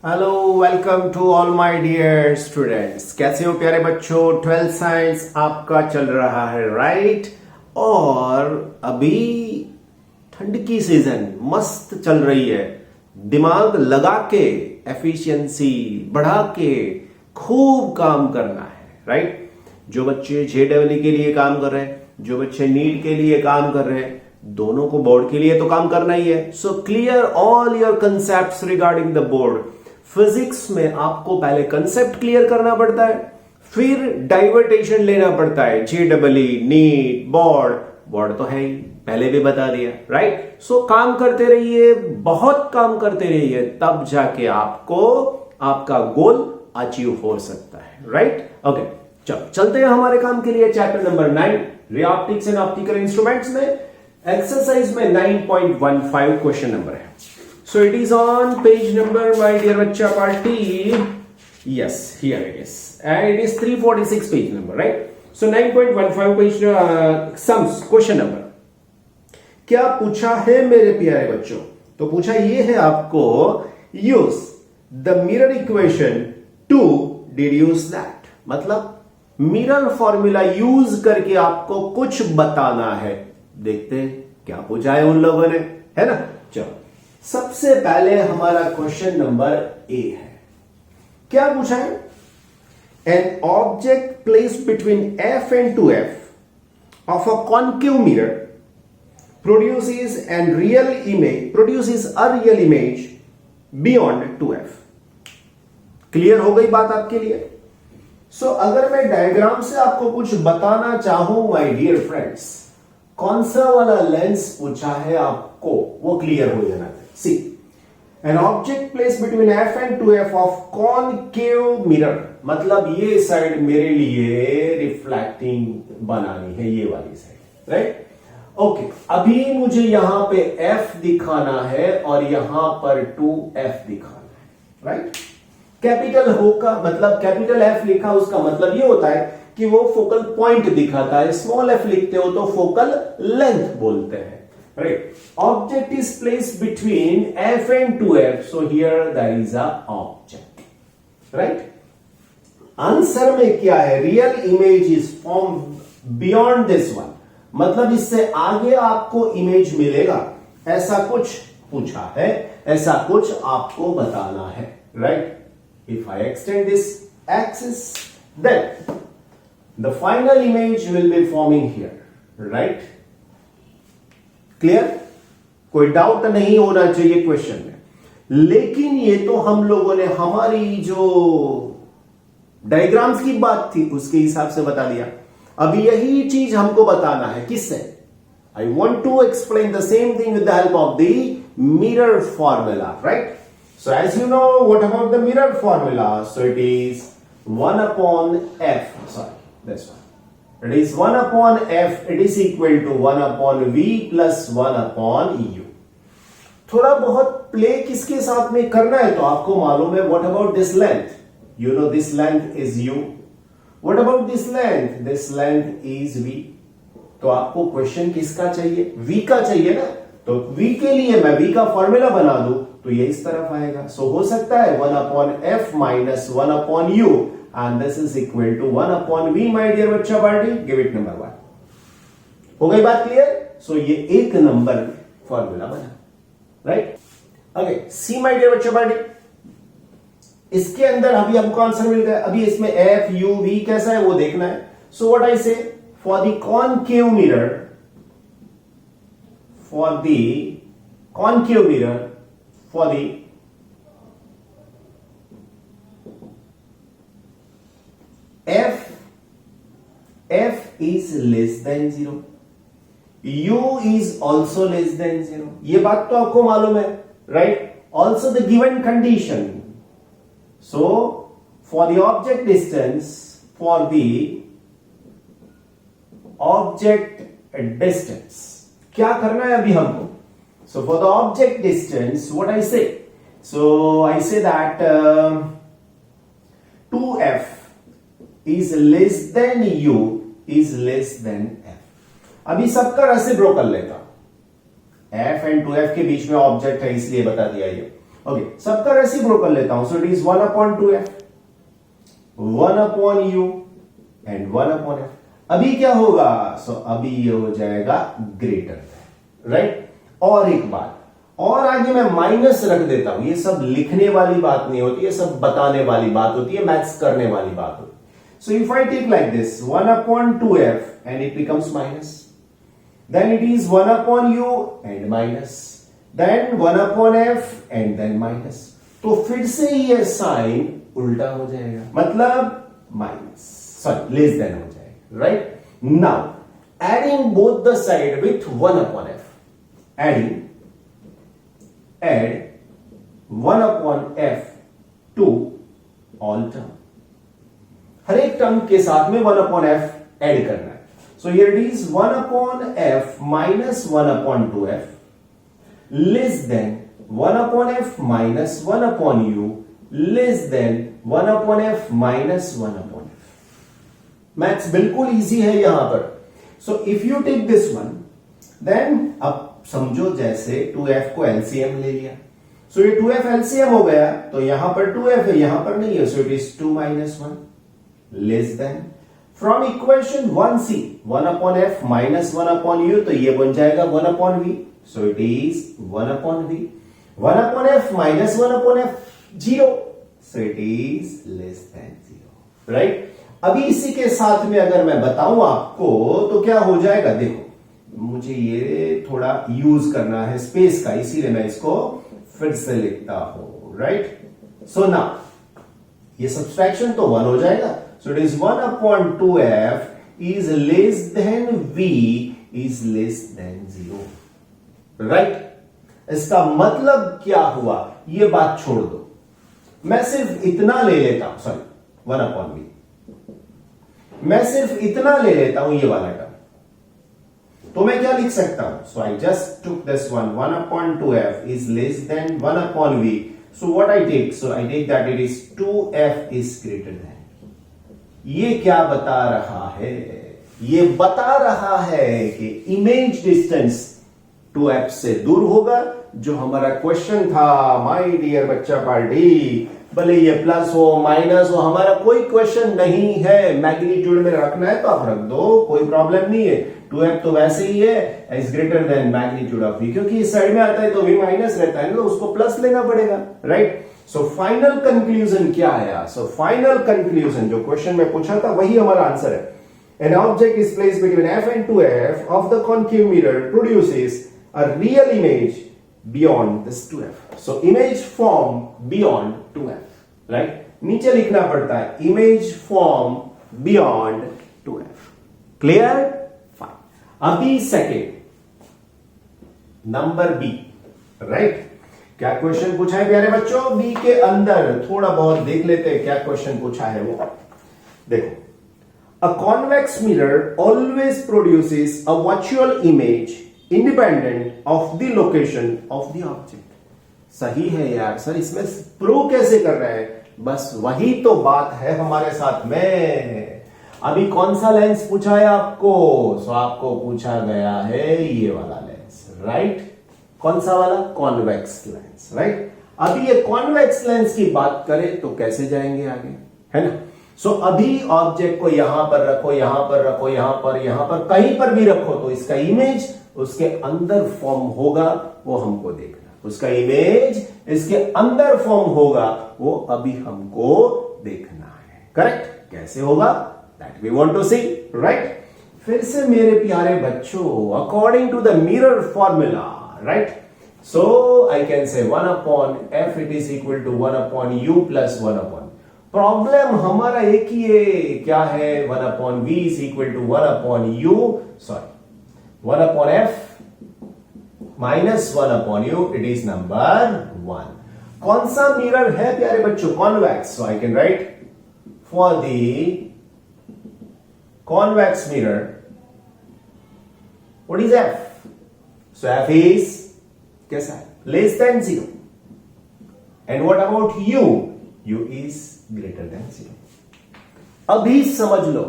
Hello welcome to all my dear students. कैसे हो प्यारे बच्चों? 12th साइंस आपका चल रहा है राइट। और अभी ठंड की सीजन मस्त चल रही है। दिमाग लगा के एफिशिएंसी बढ़ा के खूब काम करना है राइट। जो बच्चे जेडब्ल्यू के लिए काम कर रहे हैं, जो बच्चे नीट के लिए काम कर रहे हैं, दोनों को बोर्ड के लिए तो काम करना ही है। So clear all your concepts regarding the board. Physics में आपको पहले कंसेप्ट क्लियर करना पड़ता है, फिर डाइवर्टेशन लेना पड़ता है। जेडब्ल्यू नीट बोर्ड तो है ही, पहले भी बता दिया राइट। सो काम करते रहिए, बहुत काम करते रहिए, तब जाके आपको आपका गोल अचीव हो सकता है राइट। ओके चलो चलते हैं हमारे काम के लिए। Chapter number 9 ray optics and optical instruments में एक्सरसाइज में 9.15 क्वेश्चन नंबर है। So it is on page number, my dear bachcha party. Yes, here it is. And it is 346 page number, right? So 9.15 page sums question number. क्या पूछा है मेरे प्यारे बच्चों? तो पूछा ये है आपको, use the mirror equation to deduce that. मतलब मिरर फॉर्मूला यूज करके आपको कुछ बताना है। देखते हैं क्या पूछा है उन लोगों ने, है ना। चलो सबसे पहले हमारा क्वेश्चन नंबर ए है। क्या पूछा है? An object place between F and 2f of a concave mirror produces a real image beyond 2f। Clear हो गई बात आपके लिए? सो अगर मैं डायग्राम से आपको कुछ बताना चाहूं माय डियर फ्रेंड्स, कौन सा वाला लेंस पूछा है आपको वो क्लियर हो जाना। See, an object placed between f and 2f of concave mirror, मतलब ये साइड मेरे लिए रिफ्लेक्टिंग बनानी है, ये वाली साइड राइट। ओके अभी मुझे यहां पे f दिखाना है और यहां पर 2f दिखाना है राइट। कैपिटल होगा मतलब कैपिटल F लिखा, उसका मतलब ये होता है कि वो फोकल पॉइंट दिखाता है। स्मॉल f लिखते हो तो फोकल लेंथ बोलते हैं right। Object is placed between f and 2f, so here there is a object right। Answer में क्या है? Real image is form beyond this one, मतलब इससे आगे आपको इमेज मिलेगा, ऐसा कुछ पूछा है, ऐसा कुछ आपको बताना है right. If I extend this axis then the final image will be forming here right। Clear? कोई डाउट नहीं होना चाहिए क्वेश्चन में। लेकिन ये तो हम लोगों ने हमारी जो डायग्राम्स की बात थी उसके हिसाब से बता दिया। अब यही चीज हमको बताना है किससे? I want to explain the same thing with the help of the mirror formula right. So as you know what about the mirror formula, so it is 1 upon f, sorry this one, it is 1 upon f, it is equal to 1 upon v plus 1 upon u। थोड़ा बहुत play किसके साथ में करना है तो आपको मालूम है। what about this length? you know this length is u। what about this length? this length is v। तो आपको क्वेश्चन किसका चाहिए? v का चाहिए ना। तो v के लिए मैं v का फॉर्मूला बना दूं तो ये इस तरफ आएगा। सो हो सकता है 1 upon f minus 1 upon u and this is equal to 1 upon v, my dear बच्चा पार्टी। give it number 1। हो गई बात क्लियर? सो ये एक नंबर फॉर्मूला बना right. Okay see my dear बच्चा पार्टी, इसके अंदर अभी हमको आंसर मिल गया। अभी इसमें f u v कैसा है वो देखना है। सो व्हाट आई से, for the concave mirror, for the concave mirror, for the f is less than 0, u is also less than 0। ये बात तो आपको मालूम है right. also the given condition, so for the object distance, for the object distance क्या करना है अभी हमको? so for the object distance what I say, so I say that 2f is less than u is less than f। अभी सबका reciprocal लेता, f and 2f के बीच में ऑब्जेक्ट है इसलिए बता दिया ये। ओके, सबका रेसिप्रोकल लेता हूं, सो it is 1/2f, 1/u and 1/f। अभी क्या होगा? सो अभी ये हो जाएगा ग्रेटर देन, राइट। और एक बात और, आगे मैं माइनस रख देता हूं। ये सब लिखने वाली बात नहीं होती, ये सब बताने वाली बात होती है, मैथ्स करने वाली बात होती है। So if I take like this 1/2f and it becomes minus, then it is 1/u and minus, then 1/f and then minus। तो फिर से ये साइन उल्टा हो जाएगा, मतलब माइनस, सॉरी लेस देन हो जाएगा, right. Now adding both the side with 1/f, add 1/f to all term, हर एक टर्म के साथ में 1/f ऐड करना है। So here it is 1/f minus 1/2f less than 1/f minus 1/u less than 1/f minus 1/f। Maths बिल्कुल easy है यहां पर। So if you take this one, then अब समझो जैसे 2f को LCM ले लिया, so ये 2f LCM हो गया, तो यहां पर 2f है, यहां पर नहीं है, so it is 2 minus 1 less than, from equation 1c 1/f minus 1/u, तो ये बन जाएगा 1/v, so it is 1/v, 1/f minus 1/f 0, so it is less then 0, right. अभी इसी के साथ में अगर मैं बताऊं आपको तो क्या हो जाएगा, देखो मुझे ये थोड़ा यूज करना है स्पेस का, इसीलिए मैं इसको फिर से लिखता हूं, राइट। सो नाउ ये सब्सट्रैक्शन तो 1 हो जाएगा, so it is 1/2f is less than v is less than 0, right। इसका मतलब क्या हुआ, ये बात छोड़ दो, मैं सिर्फ इतना ले लेता हूं, सॉरी 1/v, मैं सिर्फ इतना ले लेता हूं ये वाला टर्म, तो मैं क्या लिख सकता हूं, so I just took this one, 1/2f is less than 1/v, so what I take, so I take that it is 2f is greater than। ये क्या बता रहा है, ये बता रहा है कि इमेज डिस्टेंस 2f से दूर होगा, जो हमारा क्वेश्चन था माय डियर बच्चा पार्टी। भले ये प्लस हो माइनस हो, हमारा कोई क्वेश्चन नहीं है, मैग्नीट्यूड में रखना है तो आप रख दो, कोई प्रॉब्लम नहीं है। 2f तो वैसे ही है is greater then magnitude of v, क्योंकि इस साइड में आता है तो v माइनस रहता है ना, तो उसको प्लस लेना पड़ेगा, राइट। सो फाइनल कंक्लूजन क्या आया, सो फाइनल कंक्लूजन जो क्वेश्चन में पूछा था वही हमारा आंसर है। An object is placed between f and 2f of the concave mirror produces a real image beyond this 2f, so image form beyond 2f, right. नीचे लिखना पड़ता है image form beyond 2f, clear, fine. अभी second number B, right. क्या question पूछा है प्यारे बच्चों, बी के अंदर थोड़ा बहुत देख लेते हैं क्या क्वेश्चन पूछा है वो। देखो, अ convex mirror always produces a virtual image independent of the location of the object. सही है यार सर, इसमें प्रूव कैसे कर रहे हैं, बस वही तो बात है हमारे साथ में। अभी कौन सा लेंस पूछा है आपको, सो आपको पूछा गया है ये वाला लेंस, राइट। कौन सा वाला, कॉन्वेक्स लेंस, राइट। अभी ये कॉन्वेक्स लेंस की बात करें तो कैसे जाएंगे आगे, है ना। सो अभी ऑब्जेक्ट को यहां पर रखो, यहां पर रखो, यहां पर कहीं पर भी रखो, तो इसका इमेज उसके अंदर फॉर्म होगा, वो हमको देखना। उसका इमेज इसके अंदर फॉर्म होगा, वो अभी हमको देखना है, करेक्ट। कैसे होगा, that we want to see, right. फिर से मेरे प्यारे बच्चों, according to the mirror formula, right, so I can say 1/f it is equal to 1/u plus 1/, problem हमारा एक ही है, क्या है, 1/v is equal to 1/u, sorry 1/f minus 1/u, it is number 1। कौन सा मिरर है प्यारे बच्चों, convex, so I can write for the convex mirror what is f, so f is कैसा है, less than 0, and what about u, u is greater than 0। अभी समझ लो,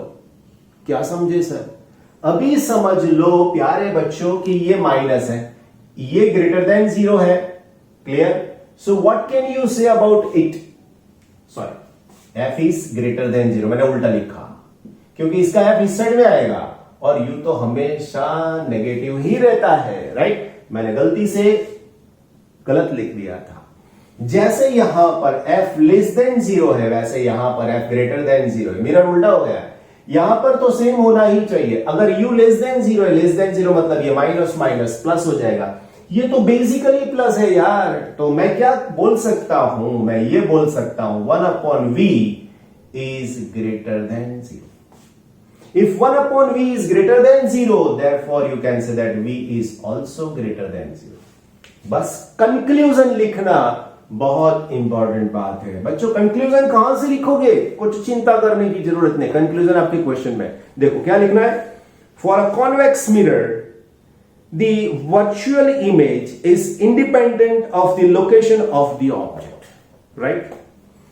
क्या समझे सर, अभी समझ लो प्यारे बच्चों कि ये माइनस है, ये ग्रेटर देन 0 है, clear. So what can you say about it? Sorry, f is greater then 0, मैंने उल्टा लिखा क्योंकि इसका f इस साइड में आएगा और u तो हमेशा नेगेटिव ही रहता है, राइट? मैंने गलती से गलत लिख दिया था। जैसे यहां पर f लेस देन 0 है वैसे यहां पर f ग्रेटर देन 0 है। मिरर उल्टा हो गया है, यहां पर तो सेम होना ही चाहिए। अगर u लेस देन 0 है, लेस देन 0 मतलब ये माइनस माइनस प्लस हो जाएगा। ये तो बेसिकली प्लस है यार, तो मैं क्या बोल सकता हूं? मैं ये बोल सकता हूं 1/v is greater than 0. If 1/v is greater than 0, therefore you can say that v is also greater than 0. बस कंक्लूजन लिखना बहुत इंपॉर्टेंट बात है बच्चों। कंक्लूजन कहां से लिखोगे? कुछ चिंता करने की जरूरत नहीं। कंक्लूजन आपके क्वेश्चन में देखो क्या लिखना है। For a convex mirror the virtual image is independent of the location of the object, right?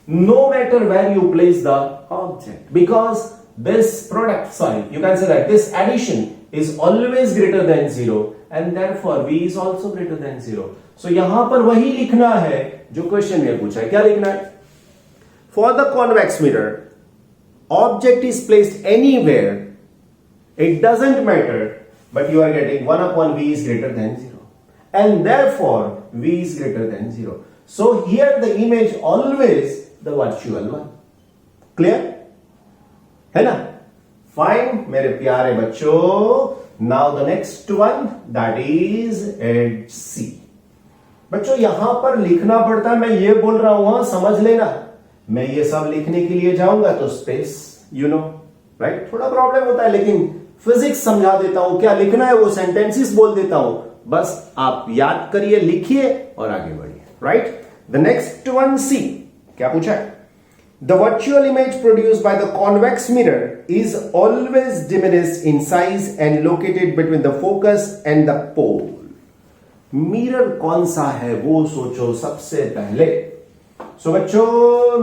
No matter where you place the object, because this product, sorry, you can say that this addition is always greater than 0 and therefore v is also greater than 0. So यहां पर वही लिखना है जो question में पूछा है। क्या लिखना है? For the convex mirror, object is placed anywhere, it doesn't matter, but you are getting 1/v is greater than 0 and therefore v is greater than 0. So here the image always the virtual one. Clear? है ना? Fine मेरे प्यारे बच्चों। Now the next one that is eight C. बच्चों यहां पर लिखना पड़ता है, मैं ये बोल रहा हूं, समझ लेना। मैं ये सब लिखने के लिए जाऊंगा तो स्पेस, यू नो, राइट, थोड़ा प्रॉब्लम होता है, लेकिन फिजिक्स समझा देता हूं। क्या लिखना है वो सेंटेंसेस बोल देता हूं, बस आप याद करिए, लिखिए और आगे बढ़िए, राइट? द नेक्स्ट वन सी, क्या पूछा है? The virtual image produced by the convex mirror is always diminished in size and located between the focus and the pole. Mirror कौन सा है वो सोचो सबसे पहले। सो बच्चों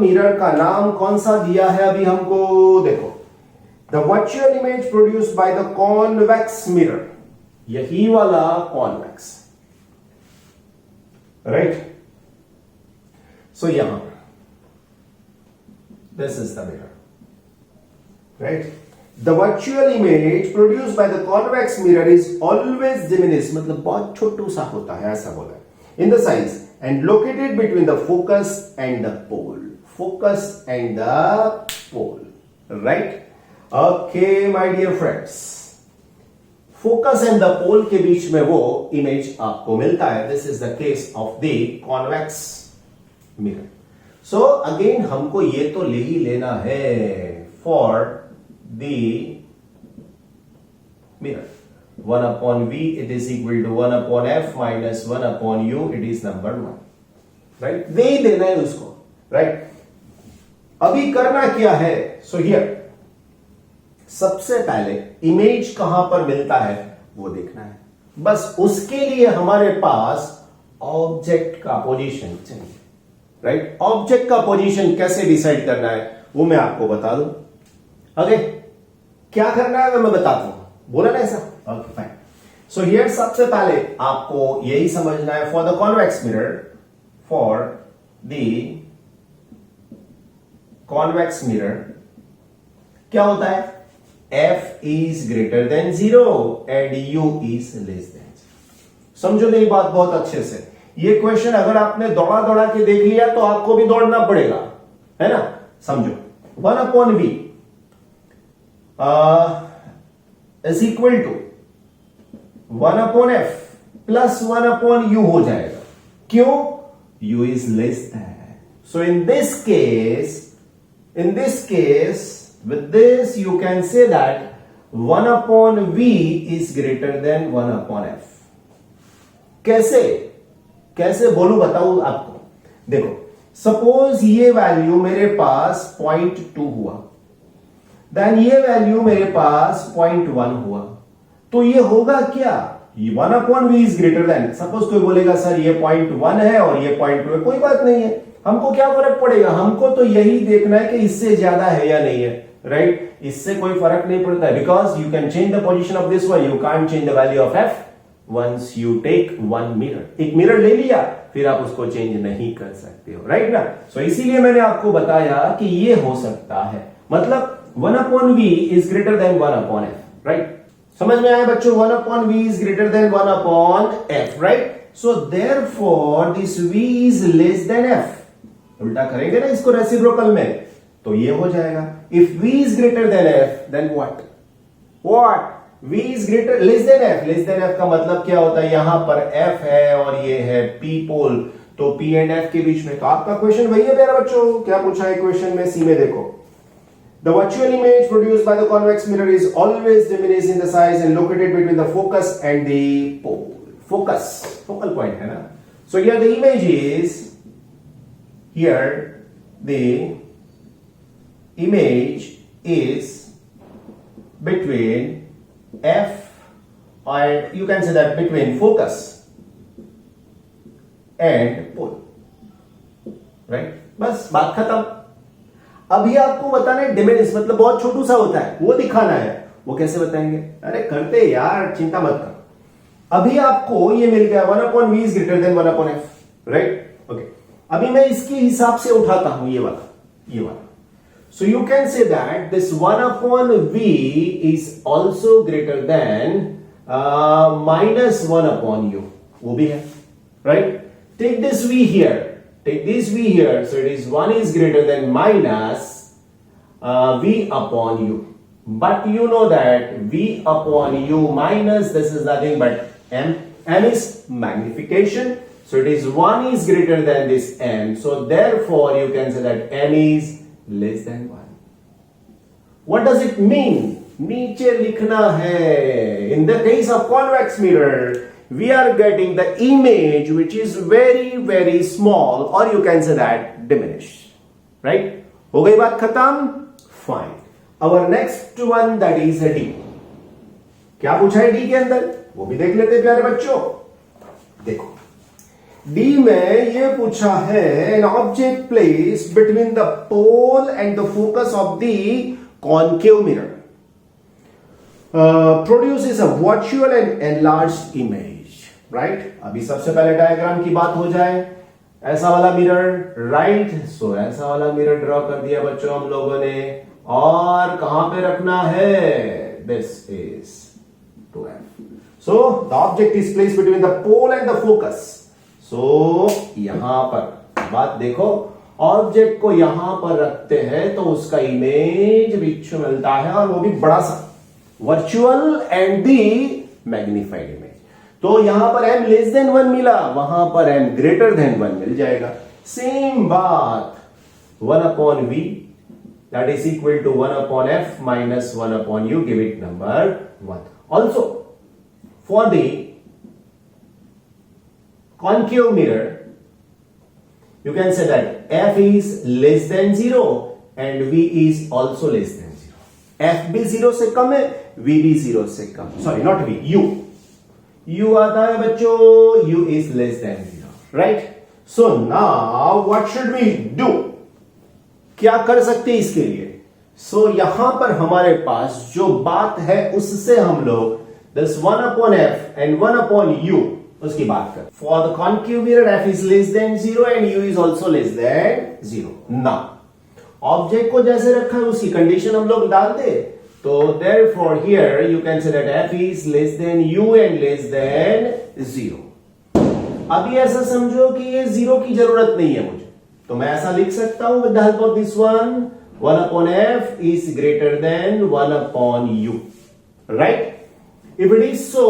मिरर का नाम कौन सा दिया है अभी हमको? देखो, the virtual image produced by the convex mirror, यही वाला convex, राइट? सो यहां this is the mirror, right? The virtual image produced by the convex mirror is always diminished, मतलब बहुत छोटू सा होता है, ऐसा बोला है, in the size and located between the focus and the pole. Focus and the pole, right? Okay, my dear friends. Focus and the pole के बीच में वो image आपको मिलता है. This is the case of the convex mirror. So again हमको ये तो ले ही लेना है for the mirror 1/v it is equal to 1/f minus 1/u, it is number 1, right? दे ही देना है उसको, राइट? अभी करना क्या है? सो हियर सबसे पहले इमेज कहां पर मिलता है वो देखना है। बस उसके लिए हमारे पास ऑब्जेक्ट का पोजीशन चाहिए, राइट? ऑब्जेक्ट का पोजीशन कैसे डिसाइड करना है वो मैं आपको बता दूं। ओके, क्या करना है मैं बताता हूं, बोला ना ऐसा? Okay fine. सो हियर सबसे पहले आपको यही समझना है, for the convex mirror, for the convex mirror क्या होता है? f is greater then 0 and u is less then 0। समझो मेरी बात बहुत अच्छे से। ये क्वेश्चन अगर आपने दौड़ा दौड़ा के देख लिया तो आपको भी दौड़ना पड़ेगा, है ना? समझो 1/v is equal to 1/f plus 1/u हो जाएगा। क्यों? u is less then. So in this case with this you can say that 1/v is greater than 1/f. कैसे बोलूं बताऊं आपको? देखो, सपोज ये वैल्यू मेरे पास 0.2 हुआ, देन ये वैल्यू मेरे पास 0.1 हुआ, तो ये होगा क्या? 1/v is greater then, suppose कोई बोलेगा सर ये 0.1 है और ये 0.2 है, कोई बात नहीं है, हमको क्या फर्क पड़ेगा? हमको तो यही देखना है कि इससे ज्यादा है या नहीं है, राइट? इससे कोई फर्क नहीं पड़ता है, because you can change the position of this one, you can't change the value of f, once you take one mirror, एक मिरर ले लिया फिर आप उसको चेंज नहीं कर सकते हो, राइट ना। सो इसीलिए मैंने आपको बताया कि ये हो सकता है, मतलब 1/v is greater then 1/f, right. समझ में आया बच्चों, 1/v is greater then 1/f, right. So therefore this v is less than f। उल्टा करेंगे ना इसको रेसिप्रोकल में, तो ये हो जाएगा if v is greater than f then what v is greater less than f। Less than f का मतलब क्या होता है, यहां पर f है और ये है p पोल, तो p एंड f के बीच में। तो आपका क्वेश्चन वही है प्यारे बच्चों, क्या पूछा है क्वेश्चन में, सी में देखो, the virtual image produced by the convex mirror is always diminished in the size and located between the focus and the pole. Focus, focal point है ना। So here the image is, here the image is between f and you can say that between focus and pole, right? बस बात खत्म। अभी आपको बताना है diminish, मतलब बहुत छोटू सा होता है, वो दिखाना है। वो कैसे बताएंगे, अरे करते यार, चिंता मत कर। अभी आपको ये मिल गया 1/v is greater then 1/f, right, okay. अभी मैं इसके हिसाब से उठाता हूं ये वाला। So you can say that this 1/v is also greater than minus 1/u. वो भी है, right? Take this v here. Take this v here. So it is 1 is greater than minus v/u. But you know that v/u minus this is nothing but m. M is magnification. So it is 1 is greater than this m. So therefore you can say that m is less than 1. What does it mean? नीचे लिखना है। In the case of convex mirror, we are getting the image which is very very small, or you can say that diminished, right? हो गई बात खत्म? Fine. Our next one that is a D. क्या पूछा है D के अंदर? वो भी देख लेते हैं प्यारे बच्चों। देखो D में ये पूछा है an object placed between the pole and the focus of the concave mirror produces a virtual and enlarged image, right? अभी सबसे पहले डायग्राम की बात हो जाए, ऐसा वाला मिरर, राइट। सो ऐसा वाला मिरर ड्रॉ कर दिया बच्चों हम लोगों ने, और कहां पे रखना है, this is 2f. So the object is placed between the pole and the focus. So यहां पर बात देखो, ऑब्जेक्ट को यहां पर रखते हैं तो उसका इमेज बिच्छू मिलता है, और वो भी बड़ा सा, virtual and the magnified image. तो यहां पर m लेस देन 1 मिला, वहां पर m ग्रेटर देन 1 मिल जाएगा। सेम बात 1/v that is equal to 1/f minus 1/u, give it number 1. Also for the concave mirror you can say that f is less than 0 and v is also less than 0. f भी 0 से कम है, v भी 0 से कम, sorry not v, u आता है बच्चों, u is less than 0, right? So now what should we do? क्या कर सकते हैं इसके लिए? So यहां पर हमारे पास जो बात है उससे हम लोग this 1/f and 1/u उसकी बात कर। For the concave mirror f is less than 0 and u is also less than 0. Now object को जैसे रखा है उसकी कंडीशन हम लोग डाल दे, तो therefore here you can say that f is less than u and less than 0. अभी ऐसा समझो कि ये 0 की जरूरत नहीं है मुझे, तो मैं ऐसा लिख सकता हूं with the help of this one, 1/f is greater than 1/u, right? If it is so,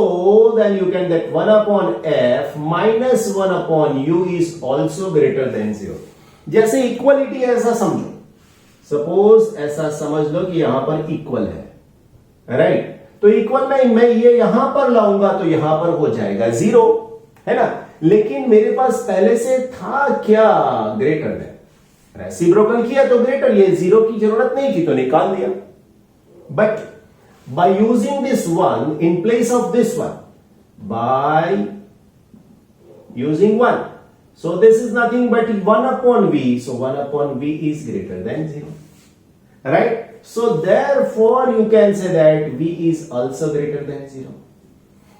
then you can get 1/f minus 1/u is also greater than 0. जैसे इक्वलिटी ऐसा समझो, सपोज ऐसा समझ लो कि यहां पर इक्वल है, राइट? तो इक्वल में मैं ये यहां पर लाऊंगा तो यहां पर हो जाएगा 0, है ना? लेकिन मेरे पास पहले से था क्या, ग्रेटर देन। रेसिप्रोकल किया तो ग्रेटर, ये 0 की जरूरत नहीं थी तो निकाल दिया। But by using this one in place of this one, by using 1, so this is nothing but 1/v, so 1/v is greater than 0, right? So therefore you can say that v is also greater than 0.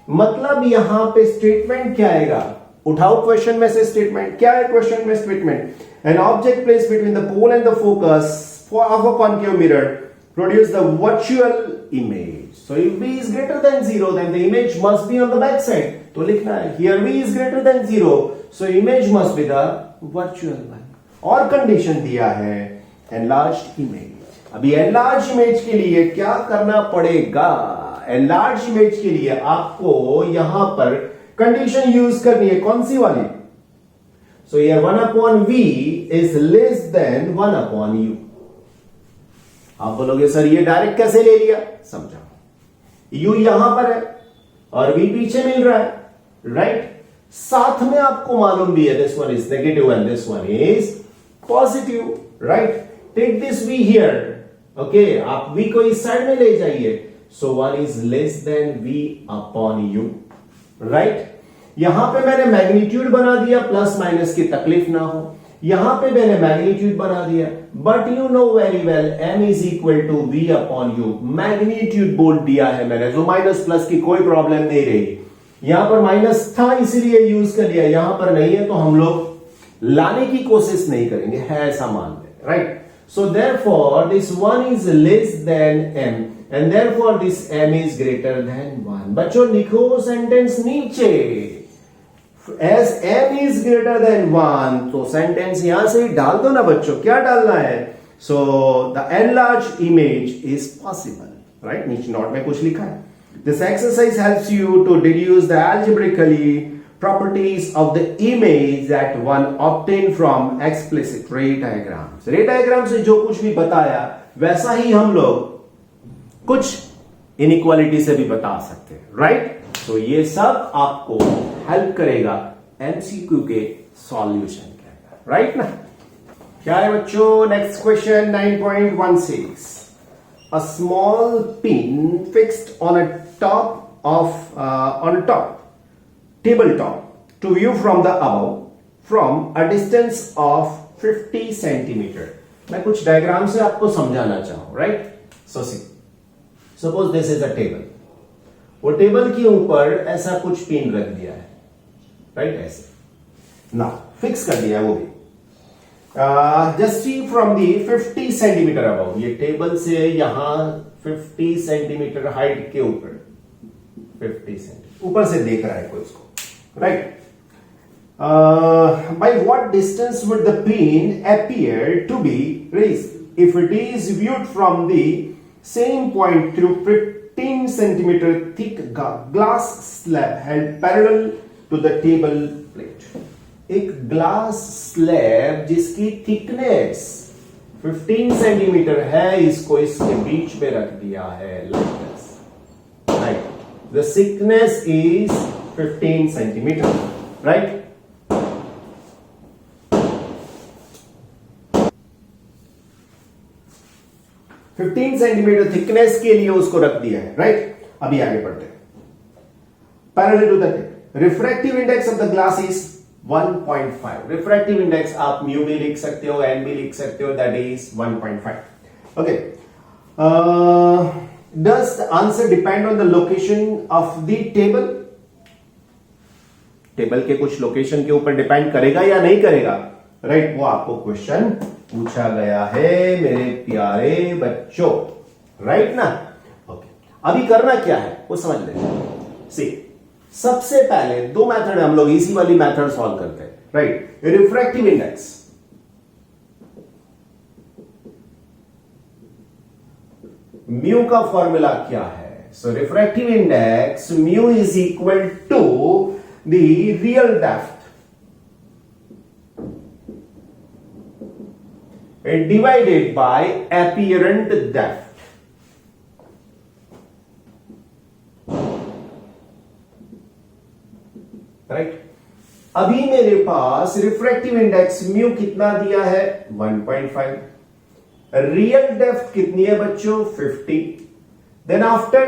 मतलब यहां पे statement क्या आएगा, उठाओ question में से statement क्या है। क्वेश्चन में statement, an object placed between the pole and the focus of a concave mirror produce the virtual image. So if v is greater than 0 then the image must be on the back side। तो लिखना है here v is greater than 0 so image must be the virtual one। और condition दिया है enlarged image। अभी enlarged image के लिए क्या करना पड़ेगा, enlarged image के लिए आपको यहां पर कंडीशन यूज करनी है, कौन सी वाली। सो here 1/v is less than 1/u। आप बोलोगे सर ये डायरेक्ट कैसे ले लिया, समझाओ। u यहां पर है और v पीछे मिल रहा है, राइट। साथ में आपको मालूम भी है this one is negative and this one is positive, right. Take this v here, okay, आप v को इस साइड में ले जाइए। So 1 is less than v upon u, right. यहां पे मैंने मैग्नीट्यूड बना दिया, प्लस माइनस की तकलीफ ना हो। यहां पे मैंने मैग्नीट्यूड बना दिया, but you know very well m is equal to v upon u। Magnitude बोल दिया है मैंने, जो माइनस प्लस की कोई प्रॉब्लम नहीं रही। यहां पर माइनस था इसीलिए यूज कर लिया, यहां पर नहीं है तो हम लोग लाने की कोशिश नहीं करेंगे, है ऐसा मान लें, right. So therefore this 1 is less then m and therefore this m is greater then 1। बच्चों लिखो सेंटेंस नीचे, as m is greater than 1, तो सेंटेंस यहां से ही डाल दो ना बच्चों, क्या डालना है। So the enlarged image is possible, right। नीचे नोट में कुछ लिखा है। This exercise helps you to deduce the algebraically properties of the image that one obtained from explicit ray diagrams। रे डायग्राम से जो कुछ भी बताया वैसा ही हम लोग कुछ इनइक्वालिटी से भी बता सकते हैं, राइट। तो ये सब आपको हेल्प करेगा एमसीक्यू के सॉल्यूशन के अंदर, राइट ना। क्या है बच्चों, next question 9.16। A small pin fixed on a tabletop to view from the above from a distance of 50 centimeter। मैं कुछ डायग्राम से आपको समझाना चाहूं, right. So see, suppose this is a table. वो टेबल के ऊपर ऐसा कुछ पिन रख दिया है, राइट, ऐसे ना फिक्स कर दिया है वो भी। Just see from the 50 centimetre above, ये टेबल से यहां 50 सेंटीमीटर हाइट के ऊपर 50 सेंटीमीटर ऊपर से देख रहा है कोई इसको, right. By what distance would the pin appear to be raised if it is viewed from the same point through 15 centimeter thick glass slab held parallel to the table plate। एक glass slab जिसकी thickness 15 centimetre है, इसको इसके बीच में रख दिया है, right. The thickness is 15 centimetre, right. Centimetre thickness के लिए उसको रख दिया है, राइट। अभी आगे बढ़ते हैं। Parallel to the table, refractive index of the glass is 1.5। Refractive index आप म्यू भी लिख सकते हो, एन भी लिख सकते हो, that is 1.5। Okay, does the answer depend on the location of the table. Table के कुछ लोकेशन के ऊपर डिपेंड करेगा या नहीं करेगा, राइट। वो आपको क्वेश्चन पूछा गया है मेरे प्यारे बच्चों, राइट ना। ओके, अभी करना क्या है वो समझ लेते। सी, सबसे पहले दो मेथड हम लोग इसी वाली मेथड सॉल्व करते हैं, राइट। रिफ्रैक्टिव इंडेक्स, म्यू का फॉर्मूला क्या है। So refractive index mu is equal to the real depth divided by apparent depth। Right. अभी मेरे पास रिफ्रैक्टिव इंडेक्स म्यू कितना दिया है 1.5, रियल डेप्थ कितनी है बच्चों 50। देन आफ्टर,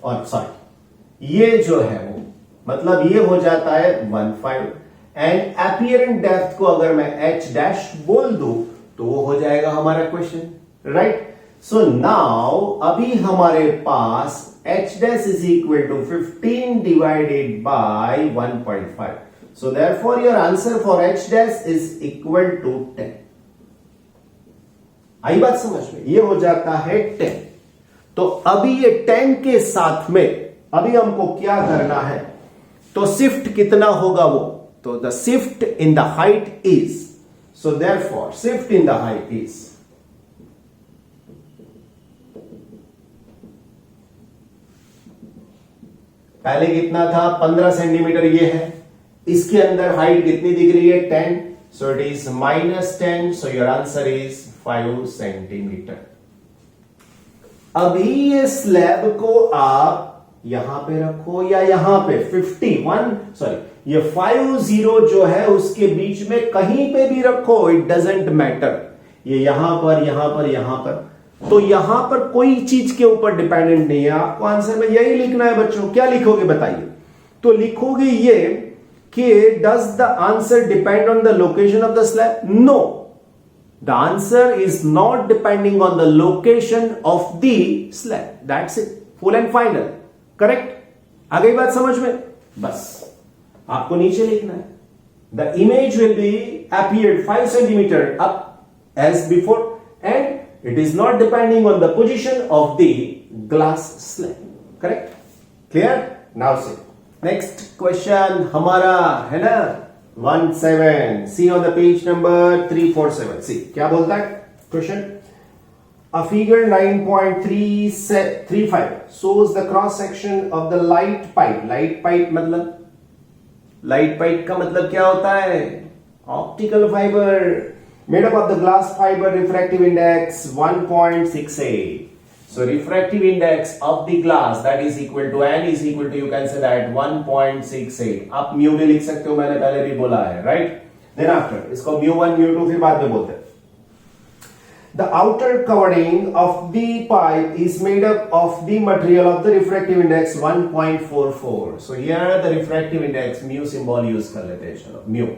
और सॉरी ये जो है वो मतलब ये हो जाता है 1.5 एंड अपीयरेंट डेप्थ को अगर मैं h डैश बोल दूं तो वो हो जाएगा हमारा क्वेश्चन, राइट। सो नाउ अभी हमारे पास h dash is equal to 15 divided by 1.5. So therefore your answer for h dash is equal to 10. आई बात समझ में? ये हो जाता है 10. तो अभी ये 10 के साथ में अभी हमको क्या करना है? तो शिफ्ट कितना होगा वो? तो the shift in the height is, so therefore shift in the height is पहले कितना था? 15 सेंटीमीटर ये है. इसके अंदर हाइट कितनी दिख रही है? 10. सो it is -10. So your answer is 5 centimetre. अभी ये स्लैब को आप यहां पे रखो या यहां पे 51 सॉरी ये 50 जो है उसके बीच में कहीं पे भी रखो, इट डजेंट मैटर. ये यहां पर यहां पर यहां पर, तो यहां पर कोई चीज के ऊपर डिपेंडेंट नहीं है. आपको आंसर में यही लिखना है बच्चों. क्या लिखोगे बताइए? तो लिखोगे ये कि does the answer depend on the location of the slab? No, the answer is not depending on the location of the slab. That's it, full and final. Correct? आ गई बात समझ में? बस आपको नीचे लिखना है. The image will be appeared 5 centimetre up as before and it is not depending on the position of the glass slab. Correct? Clear? Now see. Next question हमारा है ना 17. See on the page number 347. See क्या बोलता है question? A figure 9.35 shows the cross section of the light pipe. Light pipe का मतलब क्या होता है? Optical fiber. Made up of the glass fiber, refractive index 1.68. So refractive index of the glass that is equal to n is equal to, you can say that 1.68. आप mu भी लिख सकते हो, मैंने पहले भी बोला है, right? Then after इसको μ1 μ2 फिर बाद में बोलते हैं. The outer covering of the pipe is made up of the material of the refractive index 1.44. So here the refractive index mu symbol use कर लेते हैं. चलो mu.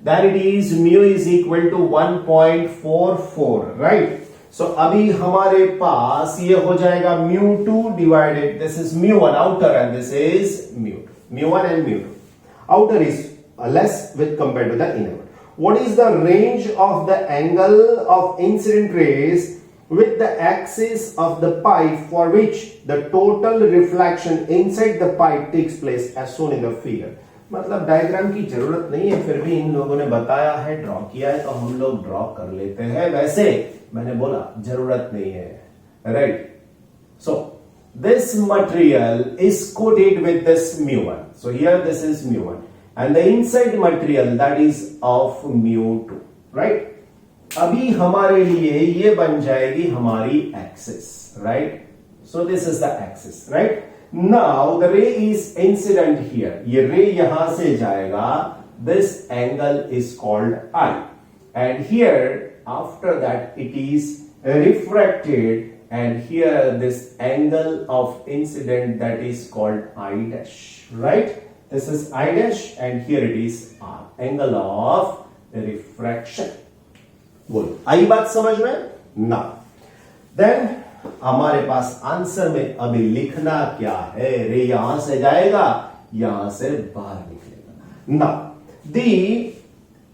Then it is mu is equal to 1.44, right? So अभी हमारे पास ये हो जाएगा mu2 divided, this is mu1 outer and this is mu2. mu1 and mu2. Outer is less with compared to the inner. What is the range of the angle of incident rays with the axis of the pipe for which the total reflection inside the pipe takes place as shown in the figure? मतलब diagram की जरूरत नहीं है, फिर भी इन लोगों ने बताया है, ड्रॉ किया है, तो हम लोग ड्रॉ कर लेते हैं. वैसे मैंने बोला जरूरत नहीं है, right? So this material is coated with this mu1. So here this is mu1 and the inside material that is of mu2, right? अभी हमारे लिए ये बन जाएगी हमारी axis, right? So this is the axis, right? Now the ray is incident here. ये ray यहां से जाएगा. This angle is called I. And here after that it is refracted. And here this angle of incident that is called I dash. Right? This is I dash and here it is R. Angle of refraction. बोलो आई बात समझ में? Now then हमारे पास answer में अभी लिखना क्या है? रे यहां से जाएगा, यहां से बाहर निकलेगा. Now the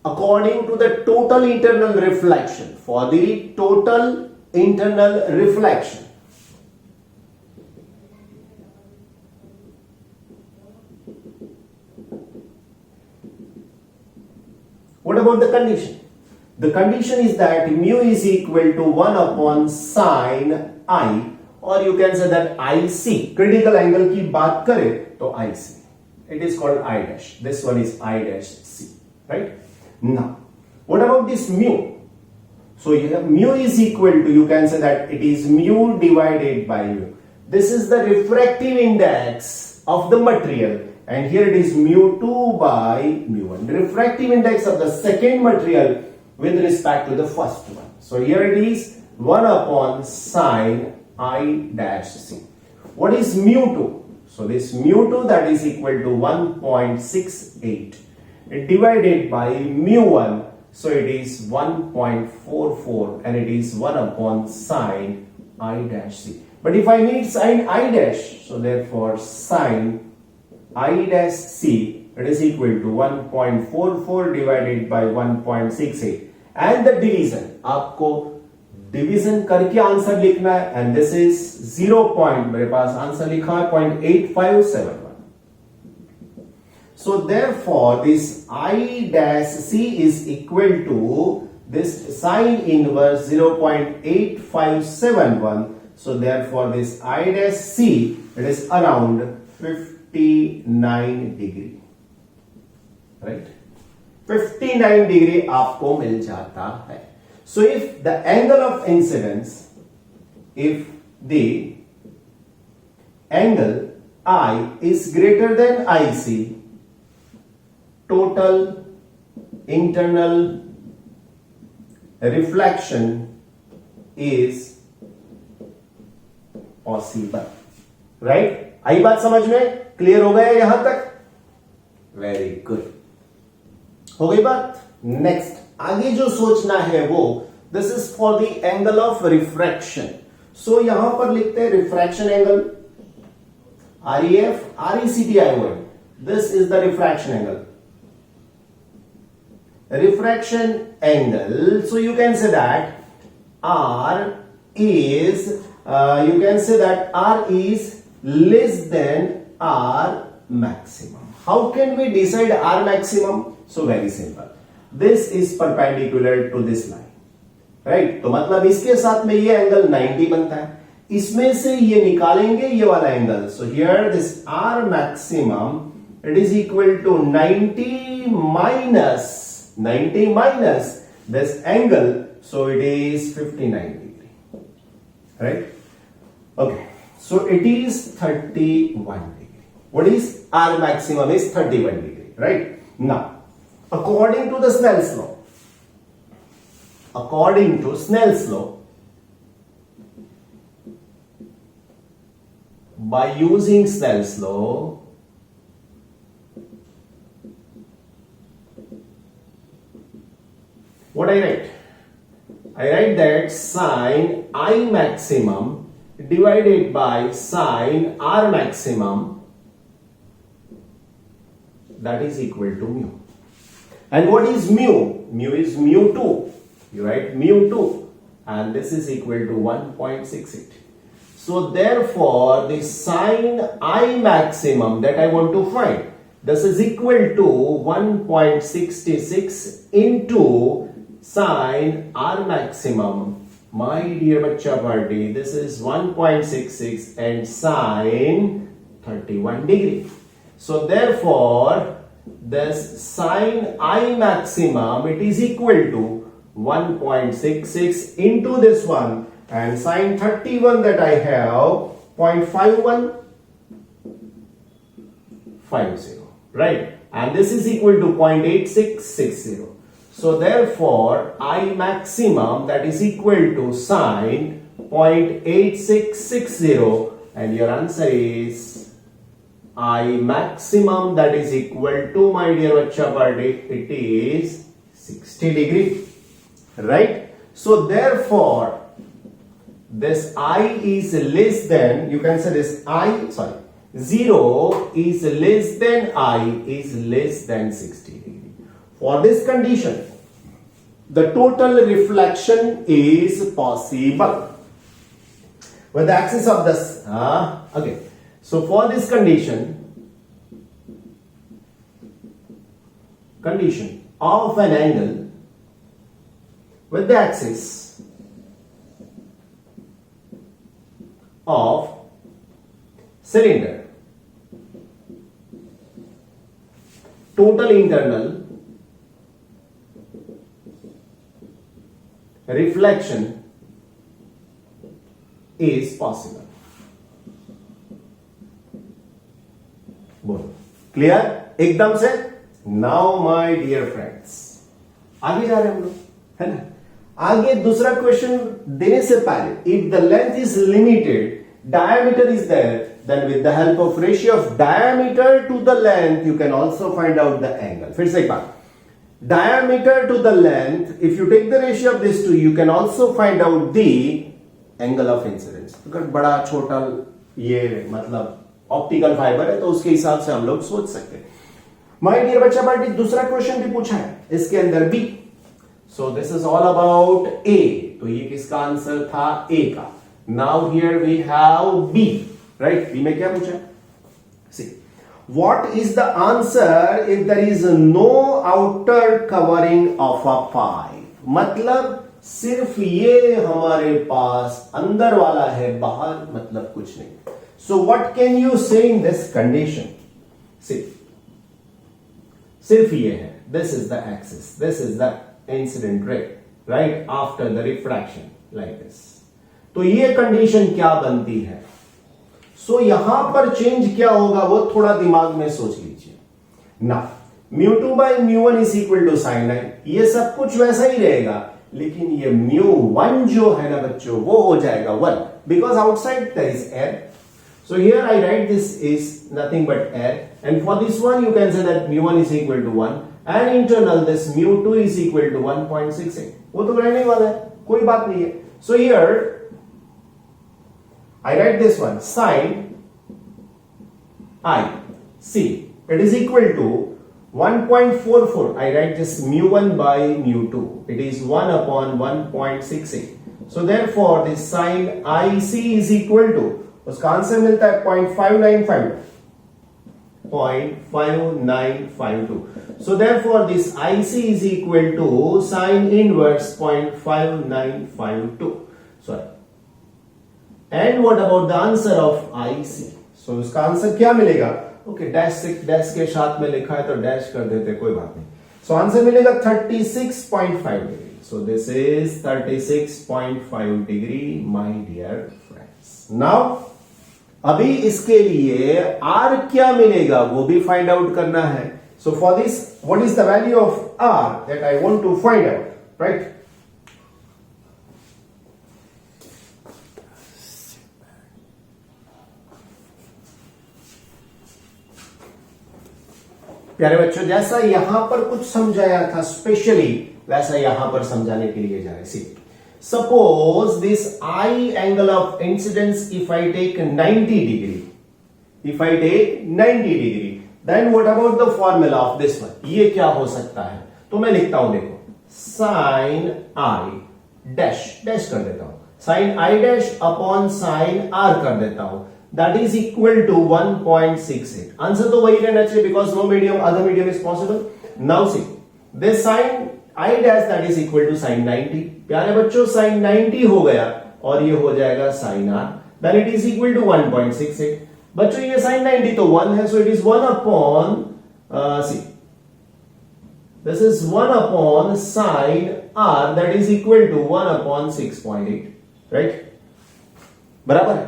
according to the total internal reflection, for the total internal reflection, what about the condition? The condition is that mu is equal to 1 upon sine I, or you can say that IC. Critical angle की बात करें तो IC. It is called I dash. This one is I dash C, right? Now, what about this mu? So mu is equal to, you can say that it is mu divided by mu. This is the refractive index of the material, and here it is mu2 by mu1. The refractive index of the second material with respect to the first one. So here it is 1 upon sine I dash C. What is mu2? So this mu2 that is equal to 1.68 divided by mu1. So it is 1.44 and it is 1 upon sine I dash C. But if I need sine I dash, so therefore sine I dash C, it is equal to 1.44 divided by 1.68. And the division, आपको division करके answer लिखना है, and this is 0 point, मेरे पास answer लिखा है 0.8571. So therefore this I dash C is equal to this sine inverse 0.8571. So therefore this I dash C, it is around 59 degree, right? 59 degree आपको मिल जाता है. So if the angle of incidence, if the angle I is greater than IC, total internal reflection is possible, right? आई बात समझ में? Clear हो गया यहां तक? Very good. हो गई बात. नेक्स्ट, आगे जो सोचना है वो, this is for the angle of refraction. So यहां पर लिखते हैं refraction angle, REF, RECTION. This is the refraction angle. Refraction angle, so you can say that R is less than R maximum. How can we decide R maximum? So very simple. This is perpendicular to this line, right? तो मतलब इसके साथ में ये angle 90 बनता है. इसमें से ये निकालेंगे ये वाला angle. So here this R maximum, it is equal to 90 minus this angle, so it is 59 degree, right? Okay, so it is 31 degree. What is R maximum? Is 31 degree, right? Now, according to Snell's law, by using Snell's law, what I write? I write that sine I maximum divided by sine R maximum, that is equal to mu. And what is mu? Mu is mu2. You write mu2, and this is equal to 1.68. So therefore the sine I maximum that I want to find, this is equal to 1.66 into sine R maximum. My dear bachcha party, this is 1.66 and sine 31 degree. So therefore this sine I maximum, it is equal to 1.66 into this one, and sine 31 that I have 0.5150, right? And this is equal to 0.8660. So therefore I maximum, that is equal to sine 0.8660, and your answer is I maximum, that is equal to, my dear bachcha party, it is 60 degree, right? So therefore this I is less than, you can say this 0 is less than I is less than 60 degree. For this condition, the total reflection is possible with the axis of the okay. So for this condition of an angle with the axis of cylinder, total internal reflection is possible. बोलो, clear एकदम से? Now my dear friends, आगे जा रहे हैं हम लोग, है ना? आगे दूसरा क्वेश्चन देने से पहले, if the length is limited, diameter is there, then with the help of ratio of diameter to the length, you can also find out the angle. फिर से एक बार, diameter to the length, if you take the ratio of these two, you can also find out the angle of incidence. अगर बड़ा छोटा ये मतलब optical fibre है तो उसके हिसाब से हम लोग सोच सकते हैं। माय डियर बच्चा पार्टी, दूसरा क्वेश्चन भी पूछा है इसके अंदर B. So this is all about A, तो ये किसका आंसर था? ए का। Now here we have B, right? B में क्या पूछा है? C, what is the answer if there is no outer covering of a pipe? मतलब सिर्फ ये हमारे पास अंदर वाला है, बाहर मतलब कुछ नहीं। सो व्हाट कैन यू से इन दिस कंडीशन? सिर्फ ये है, this is the axis, this is the incident ray, right, after the refraction, like this. तो ये कंडीशन क्या बनती है? सो यहां पर चेंज क्या होगा वो थोड़ा दिमाग में सोच लीजिए ना। μ2 by μ1 is equal to sine nine, ये सब कुछ वैसा ही रहेगा, लेकिन ये μ1 जो है ना बच्चों वो हो जाएगा 1, because outside there is air. So here I write this is nothing but air, and for this one you can say that μ1 is equal to 1 and internal this μ2 is equal to 1.68. वो तो रहने वाला है, कोई बात नहीं है। So here I write this one sin I C, it is equal to 1.44. I write this μ1 by μ2. It is 1 upon 1.68. So therefore this sin IC is equal to, उसका आंसर मिलता है 0.5952. So therefore this IC is equal to sin inverse 0.5952. Sorry. And what about the answer of IC? So उसका answer क्या मिलेगा? Okay, dash के साथ में लिखा है तो डैश कर देते, कोई बात नहीं। सो आंसर मिलेगा 36.5 degree. So this is 36.5 degree my dear friends. Now अभी इसके लिए R क्या मिलेगा वो भी फाइंड आउट करना है। So for this what is the value of R that I want to find out, right? प्यारे बच्चों, जैसा यहां पर कुछ समझाया था स्पेशली, वैसा यहां पर समझाने के लिए जा रहे। सी, suppose this I angle of incidence if I take 90 degree, if I take 90 degree, then what about the formula of this one? ये क्या हो सकता है? तो मैं लिखता हूं, देखो, sin I dash dash कर देता हूं, sin I dash upon sin R कर देता हूं, that is equal to 1.68. Answer तो वही रहना चाहिए because no medium, other medium is possible. Now see, this sin I dash that is equal to sin 90. प्यारे बच्चों, sin 90 हो गया और ये हो जाएगा sin R, then it is equal to 1.68. बच्चों ये sin 90 तो 1 है, so it is 1 upon see, this is 1 upon sin R that is equal to 1 upon 6.8, right? बराबर है?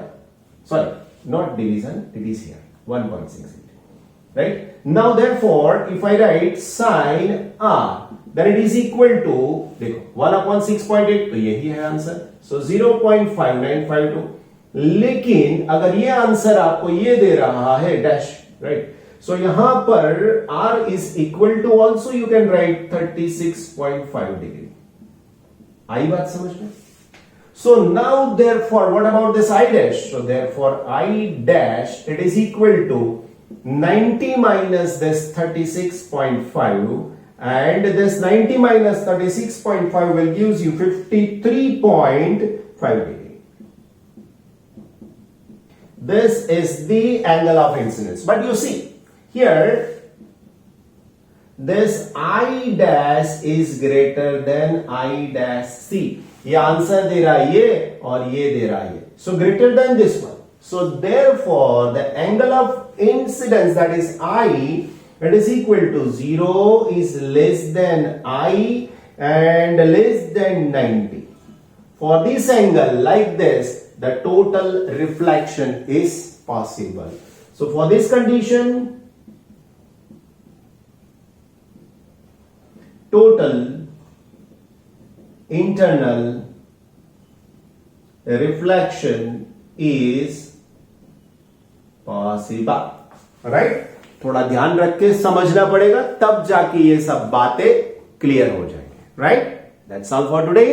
Sorry, not division, it is here 1.68, right? Now therefore if I write sin R then it is equal to, देखो 1 upon 6.8 तो यही है answer, so 0.5952। लेकिन अगर ये answer आपको ये दे रहा है डैश, राइट? सो यहां पर R is equal to also you can write 36.5 degree. आई बात समझ में? So now therefore what about this I dash? So therefore I dash it is equal to 90 minus this 36.5, and this 90 minus 36.5 will gives you 53.5 degree. This is the angle of incidence. But you see here this I dash is greater than I dash C. ये answer दे रहा है ये और ये दे रहा है ये, so greater than this one. So therefore the angle of incidence that is I, it is equal to 0 is less than I and less than 90. For this angle like this, the total reflection is possible. So for this condition, total internal reflection is possible, right? थोड़ा ध्यान रख के समझना पड़ेगा, तब जाके ये सब बातें क्लियर हो जाएंगे, right? That's all for today.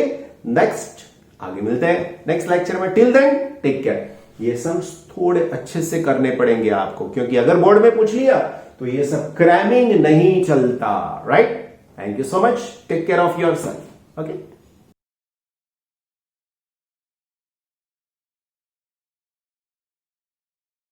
Next आगे मिलते हैं नेक्स्ट लेक्चर में। Till then take care. ये सम्स थोड़े अच्छे से करने पड़ेंगे आपको, क्योंकि अगर बोर्ड में पूछ लिया तो ये सब क्रैमिंग नहीं चलता, right? Thank you so much, take care of yourself, okay.